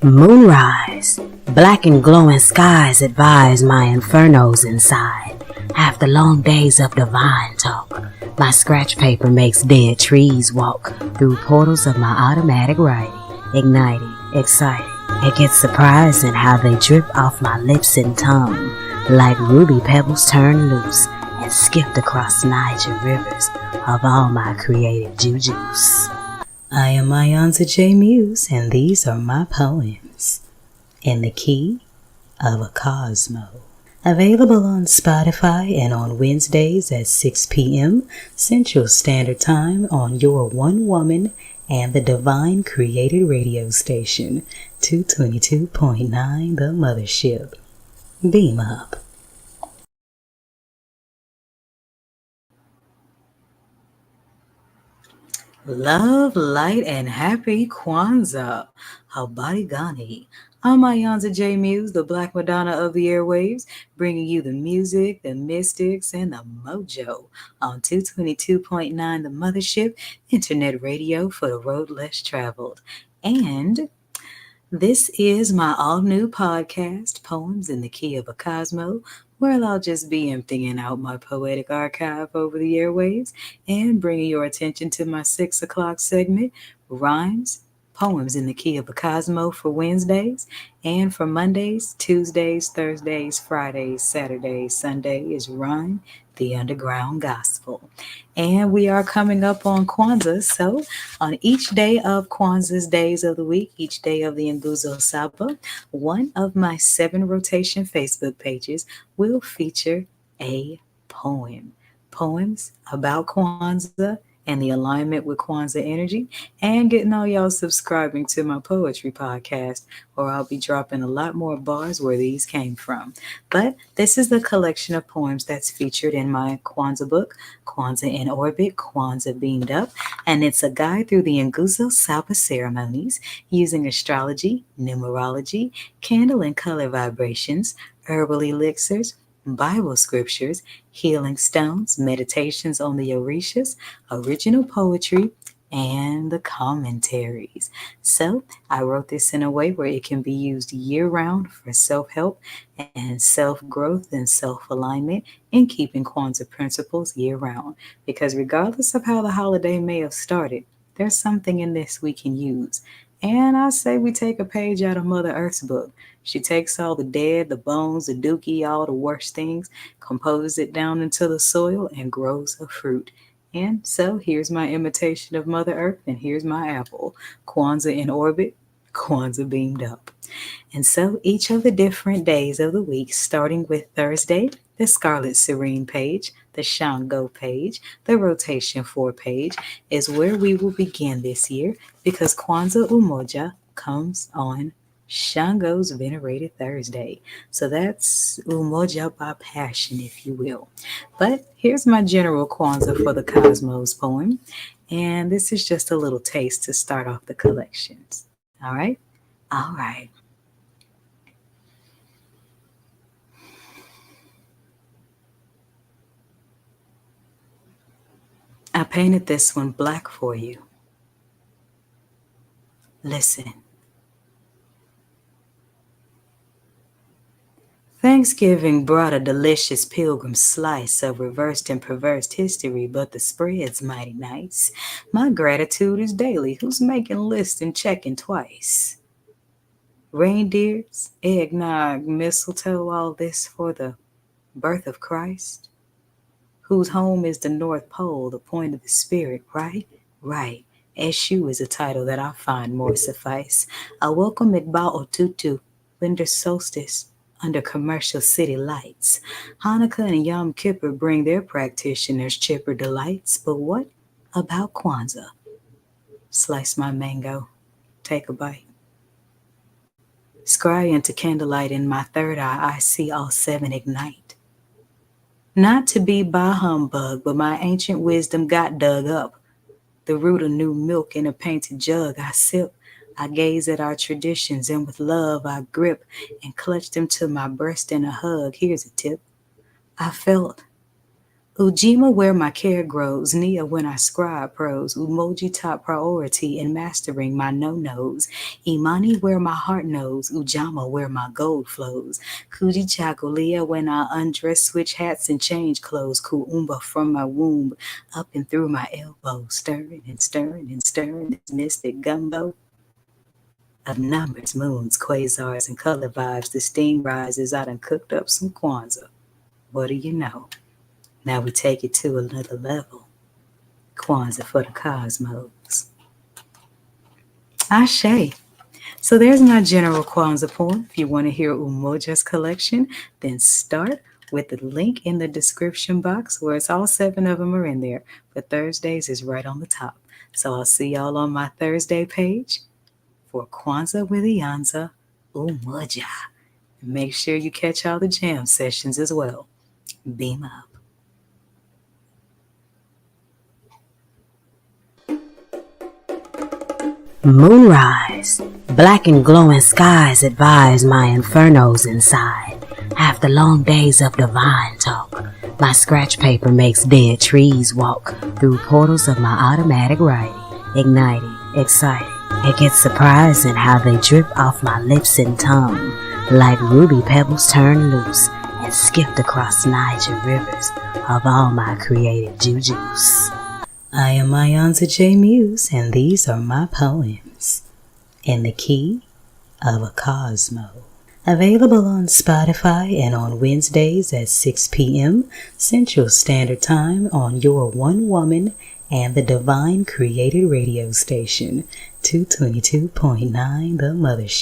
Moonrise, black and glowing skies advise my infernos inside. After long days of divine talk, my scratch paper makes dead trees walk through portals of my automatic writing. Igniting, excited, it gets surprising how they drip off my lips and tongue, like ruby pebbles turned loose and skipped across Niger rivers of all my creative jujus. I am iiYansa Muse, and these are my poems in the key of a Cosmo. Available on Spotify and on Wednesdays at 6 p.m. Central Standard Time on your One Woman and the Divine Created radio station, 222.9 The Mothership. Beam up. Love, light, and happy Kwanzaa. Habari gani? I'm iiYansa Muse, the Black Madonna of the airwaves, bringing you the music, the mystics, and the mojo on 222.9 The Mothership Internet Radio for the road less traveled. And this is my all-new podcast, Poems in the Key of a Cosmo, where I'll just be emptying out my poetic archive over the airwaves and bringing your attention to my 6 o'clock segment, Rhymes, Poems in the Key of a Cosmo for Wednesdays, and for Mondays, Tuesdays, Thursdays, Fridays, Saturdays, Sunday is Rhyme, the Underground Gospel. And we are coming up on Kwanzaa, so on each day of Kwanzaa's days of the week, each day of the Nguza Saba, one of my 7 rotation Facebook pages will feature a poem. Poems about Kwanzaa and the alignment with Kwanzaa energy, and getting all y'all subscribing to my poetry podcast, or I'll be dropping a lot more bars where these came from. But this is the collection of poems that's featured in my Kwanzaa book, Kwanzaa in Orbit, Kwanzaa Beamed Up, and it's a guide through the Nguza Saba ceremonies using astrology, numerology, candle and color vibrations, herbal elixirs, Bible scriptures, healing stones, meditations on the Orishas, original poetry, and the commentaries. So I wrote this in a way where it can be used year-round for self-help and self-growth and self-alignment in keeping Kwanzaa principles year-round. Because regardless of how the holiday may have started, there's something in this we can use. And I say we take a page out of Mother Earth's book. She takes all the dead, the bones, the dookie, all the worst things, composes it down into the soil, and grows a fruit. And so here's my imitation of Mother Earth, and here's my apple. Kwanzaa in Orbit, Kwanzaa Beamed Up. And so each of the different days of the week, starting with Thursday, the Scarlet Serene page, the Shango page, the Rotation 4 page, is where we will begin this year, because Kwanzaa Umoja comes on Shango's venerated Thursday. So that's Umoja by passion, if you will. But here's my general Kwanzaa for the Cosmos poem. And this is just a little taste to start off the collections. All right? All right. I painted this one black for you. Listen. Thanksgiving brought a delicious pilgrim slice of reversed and perversed history, but the spread's mighty nice. My gratitude is daily. Who's making lists and checking twice? Reindeers, eggnog, mistletoe, all this for the birth of Christ? Whose home is the North Pole, the point of the spirit, right? Right. Eshu is a title that I find more suffice. I welcome Iqbal Otutu, winter solstice, under commercial city lights. Hanukkah and Yom Kippur bring their practitioners chipper delights, but what about Kwanzaa? Slice my mango, take a bite. Scry into candlelight in my third eye, I see all 7 ignite. Not to be by humbug, but my ancient wisdom got dug up. The root of new milk in a painted jug I sip. I gaze at our traditions, and with love I grip and clutch them to my breast in a hug. Here's a tip. I felt Ujimma where my care grows, Nia when I scribe prose, Umoji top priority in mastering my no-nos, Imani where my heart knows, Ujamma where my gold flows, Kujichagulia when I undress, switch hats and change clothes, Kuumba from my womb, up and through my elbow, stirring and stirring and stirring this mystic gumbo of numbers, moons, quasars, and color vibes. The steam rises, I done cooked up some Kwanzaa. What do you know? Now we take it to another level. Kwanzaa for the cosmos. Ashe. So there's my general Kwanzaa poem. If you want to hear Umoja's collection, then start with the link in the description box where it's all 7 of them are in there. But Thursdays is right on the top. So I'll see y'all on my Thursday page for Kwanzaa with iiYansa, Umoja. Make sure you catch all the jam sessions as well. Beam up. Moonrise, black and glowing skies advise my infernos inside. After long days of divine talk, my scratch paper makes dead trees walk through portals of my automatic writing, igniting, exciting. It gets surprising how they drip off my lips and tongue, like ruby pebbles turned loose and skipped across Niger rivers of all my creative jujus. I am iiYansa J Muse, and these are my poems in the key of a Cosmo. Available on Spotify and on Wednesdays at 6 p.m. Central Standard Time on your One Woman and the Divine Created radio station, 222.9 The Mothership.